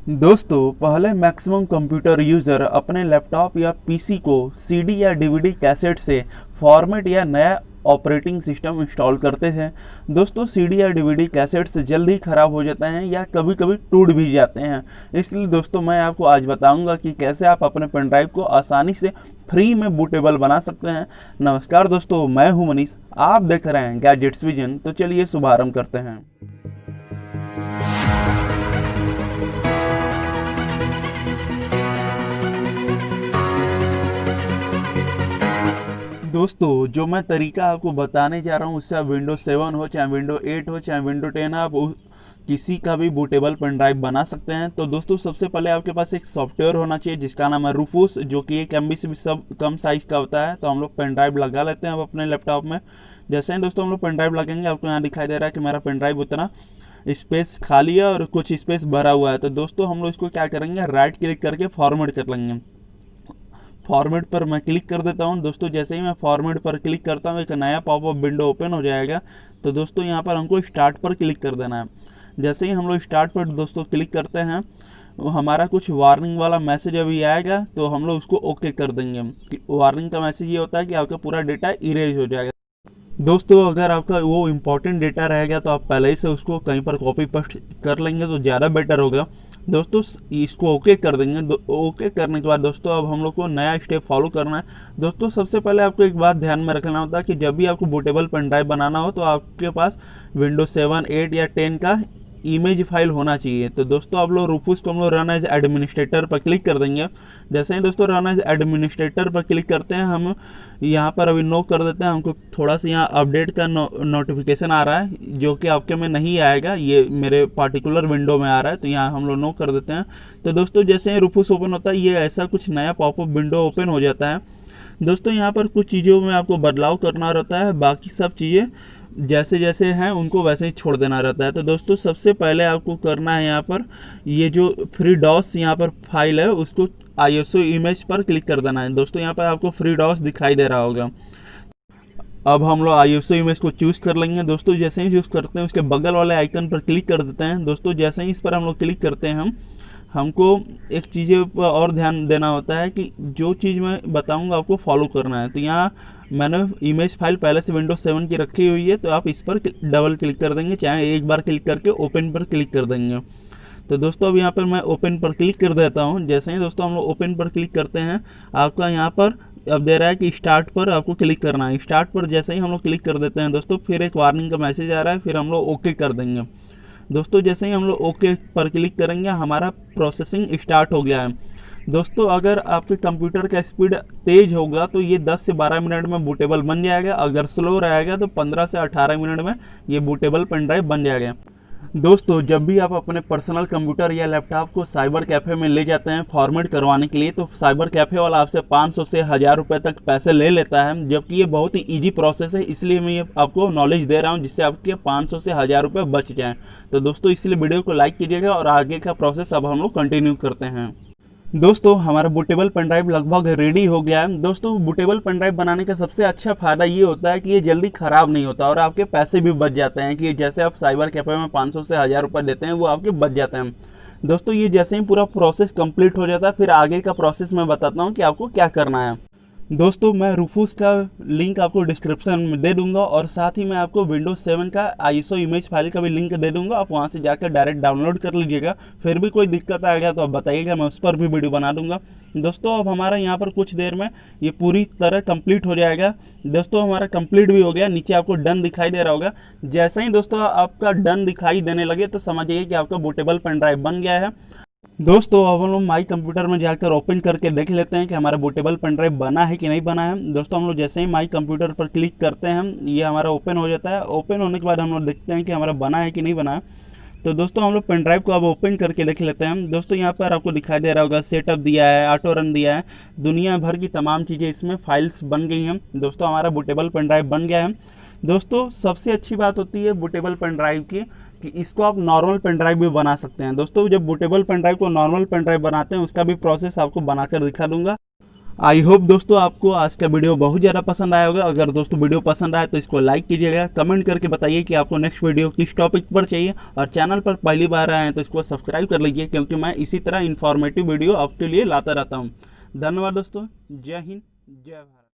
दोस्तों, पहले maximum computer user अपने लैपटॉप या पीसी को सीडी या डीवीडी कैसेट से फॉर्मेट या नया ऑपरेटिंग सिस्टम इंस्टॉल करते थे। दोस्तों, सीडी या डीवीडी कैसेट से जल्दी ख़राब हो जाते हैं या कभी कभी टूट भी जाते हैं। इसलिए दोस्तों, मैं आपको आज बताऊंगा कि कैसे आप अपने पेन ड्राइव को आसानी से फ्री में बूटेबल बना सकते हैं। नमस्कार दोस्तों, मैं हूं मनीष, आप देख रहे हैं गैजेट्स विजन। तो चलिए शुभारंभ करते हैं। दोस्तों, जो मैं तरीका आपको बताने जा रहा हूँ उससे आप विंडो 7 हो, चाहे विंडो 8 हो, चाहे विंडो 10, आप किसी का भी बूटेबल पेन ड्राइव बना सकते हैं। तो दोस्तों, सबसे पहले आपके पास एक सॉफ्टवेयर होना चाहिए जिसका नाम है रूफूस, जो कि 1 MB से भी सब कम साइज़ का होता है। तो हम लोग पेन ड्राइव लगा लेते हैं अब अपने लैपटॉप में। जैसे ही दोस्तों हम लोग पेन ड्राइव लगेंगे, आपको यहाँ दिखाई दे रहा है कि मेरा पेन ड्राइव उतना स्पेस खाली है और कुछ स्पेस भरा हुआ है। तो दोस्तों, हम लोग इसको क्या करेंगे, राइट क्लिक करके फॉर्मेट कर लेंगे। फॉर्मेट पर मैं क्लिक कर देता हूं। दोस्तों, जैसे ही मैं फॉर्मेट पर क्लिक करता हूं, एक नया पॉपअप विंडो ओपन हो जाएगा। तो दोस्तों, यहां पर हमको स्टार्ट पर क्लिक कर देना है। जैसे ही हम लोग स्टार्ट पर दोस्तों क्लिक करते हैं, हमारा कुछ वार्निंग वाला मैसेज अभी आएगा, तो हम लोग उसको ओके कर देंगे। वार्निंग का मैसेज ये होता है कि आपका पूरा डेटा इरेज हो जाएगा। दोस्तों, अगर आपका वो इम्पोर्टेंट डेटा रहेगा तो आप पहले ही से उसको कहीं पर कॉपी पेस्ट कर लेंगे तो ज़्यादा बेटर होगा। दोस्तों, इसको ओके कर देंगे। ओके करने के बाद दोस्तों, अब हम लोग को नया स्टेप फॉलो करना है। दोस्तों, सबसे पहले आपको एक बात ध्यान में रखना होता है कि जब भी आपको बूटेबल पेन ड्राइव बनाना हो तो आपके पास विंडो 7, 8 या 10 का इमेज फाइल होना चाहिए। तो दोस्तों, आप लोग रूफूस को हम लोग रन एज एडमिनिस्ट्रेटर पर क्लिक कर देंगे। जैसे ही दोस्तों रन एज एडमिनिस्ट्रेटर पर क्लिक करते हैं, हम यहाँ पर अभी नो कर देते हैं। हमको थोड़ा सा यहाँ अपडेट का नोटिफिकेशन आ रहा है, जो कि आपके में नहीं आएगा, ये मेरे पार्टिकुलर विंडो में आ रहा है। तो यहाँ हम लोग नो कर देते हैं। तो दोस्तों, जैसे ही रूफूस ओपन होता है, ये ऐसा कुछ नया पॉपअप विंडो ओपन हो जाता है। दोस्तों, यहाँ पर कुछ चीज़ों में आपको बदलाव करना रहता है, बाकी सब चीज़ें जैसे जैसे हैं उनको वैसे ही छोड़ देना रहता है। तो दोस्तों, सबसे पहले आपको करना है, यहाँ पर ये जो फ्री डॉस यहाँ पर फाइल है उसको ISO इमेज पर क्लिक कर देना है। दोस्तों, यहाँ पर आपको फ्री डॉस दिखाई दे रहा होगा। अब हम लोग ISO इमेज को चूज़ कर लेंगे। दोस्तों, जैसे ही चूज़ करते हैं, उसके बगल वाले आइकन पर क्लिक कर देते हैं। दोस्तों, जैसे ही इस पर हम लोग क्लिक करते हैं, हमको एक चीज़ें पर और ध्यान देना होता है कि जो चीज़ मैं बताऊंगा आपको फॉलो करना है। तो यहाँ मैंने इमेज फाइल पहले से विंडो 7 की रखी हुई है, तो आप इस पर डबल क्लिक कर देंगे, चाहे एक बार क्लिक करके ओपन पर क्लिक कर देंगे। तो दोस्तों, अब यहाँ पर मैं ओपन पर क्लिक कर देता हूँ। जैसे ही दोस्तों हम लोग ओपन पर क्लिक करते हैं, आपका यहाँ पर अब दे रहा है कि स्टार्ट पर आपको क्लिक करना है। स्टार्ट पर जैसे ही हम लोग क्लिक कर देते हैं दोस्तों, फिर एक वार्निंग का मैसेज आ रहा है, फिर हम लोग ओके कर देंगे। दोस्तों, जैसे ही हम लोग ओके पर क्लिक करेंगे, हमारा प्रोसेसिंग स्टार्ट हो गया है। दोस्तों, अगर आपके कंप्यूटर का स्पीड तेज़ होगा तो ये 10 से 12 मिनट में बूटेबल बन जाएगा। अगर स्लो रहेगा तो 15 से 18 मिनट में ये बूटेबल पेन ड्राइव बन जाएगा। दोस्तों, जब भी आप अपने पर्सनल कंप्यूटर या लैपटॉप को साइबर कैफ़े में ले जाते हैं फॉर्मेट करवाने के लिए, तो साइबर कैफ़े वाला आपसे 500 से 1000 रुपये तक पैसे ले लेता है, जबकि ये बहुत ही इजी प्रोसेस है। इसलिए मैं ये आपको नॉलेज दे रहा हूँ जिससे आपके 500 से 1000 रुपये बच जाएँ। तो दोस्तों, इसलिए वीडियो को लाइक कीजिएगा और आगे का प्रोसेस अब हम लोग कंटिन्यू करते हैं। दोस्तों, हमारा बूटेबल पेन ड्राइव लगभग रेडी हो गया है। दोस्तों, बूटेबल पेन ड्राइव बनाने का सबसे अच्छा फ़ायदा ये होता है कि ये जल्दी ख़राब नहीं होता और आपके पैसे भी बच जाते हैं। कि जैसे आप साइबर कैफ़े में 500 से 1000 रुपये देते हैं, वो आपके बच जाते हैं। दोस्तों, ये जैसे ही पूरा प्रोसेस कंप्लीट हो जाता है, फिर आगे का प्रोसेस मैं बताता हूँ कि आपको क्या करना है। दोस्तों, मैं रूफूस का लिंक आपको डिस्क्रिप्शन में दे दूंगा और साथ ही मैं आपको विंडोज 7 का ISO इमेज फाइल का भी लिंक दे दूंगा। आप वहां से जाकर डायरेक्ट डाउनलोड कर लीजिएगा। फिर भी कोई दिक्कत आएगा तो आप बताइएगा, मैं उस पर भी वीडियो बना दूंगा। दोस्तों, अब हमारा यहाँ पर कुछ देर में ये पूरी तरह कंप्लीट हो जाएगा। दोस्तों, हमारा कंप्लीट भी हो गया। नीचे आपको डन दिखाई दे रहा होगा। जैसे ही दोस्तों आपका डन दिखाई देने लगे तो समझिए कि आपका बूटेबल पेन ड्राइव बन गया है। दोस्तों, अब हम लोग माई कंप्यूटर में जाकर ओपन करके देख लेते हैं कि हमारा बूटेबल पेन ड्राइव बना है कि नहीं बना है। दोस्तों, हम लोग जैसे ही माई कंप्यूटर पर क्लिक करते हैं, ये हमारा ओपन हो जाता है। ओपन होने के बाद हम लोग देखते हैं कि हमारा बना है कि नहीं बना है। तो दोस्तों, हम लोग पेन ड्राइव को अब ओपन करके देख लेते हैं। दोस्तों, यहाँ पर आपको दिखाई दे रहा होगा सेटअप दिया है, ऑटो रन दिया है, दुनिया भर की तमाम चीज़ें इसमें फाइल्स बन गई हैं। दोस्तों, हमारा बूटेबल पेन ड्राइव बन गया है। दोस्तों, सबसे अच्छी बात होती है बूटेबल पेन ड्राइव की कि इसको आप नॉर्मल पेन ड्राइव भी बना सकते हैं। दोस्तों, जब बूटेबल पेन ड्राइव को नॉर्मल पेन ड्राइव बनाते हैं, उसका भी प्रोसेस आपको बनाकर दिखा दूंगा। आई होप दोस्तों आपको आज का वीडियो बहुत ज़्यादा पसंद आया होगा। अगर दोस्तों वीडियो पसंद आया तो इसको लाइक कीजिएगा, कमेंट करके बताइए कि आपको नेक्स्ट वीडियो किस टॉपिक पर चाहिए, और चैनल पर पहली बार आए हैं तो इसको सब्सक्राइब कर लीजिए, क्योंकि मैं इसी तरह इन्फॉर्मेटिव वीडियो आपके लिए लाता रहता हूँ। धन्यवाद दोस्तों। जय हिंद, जय भारत।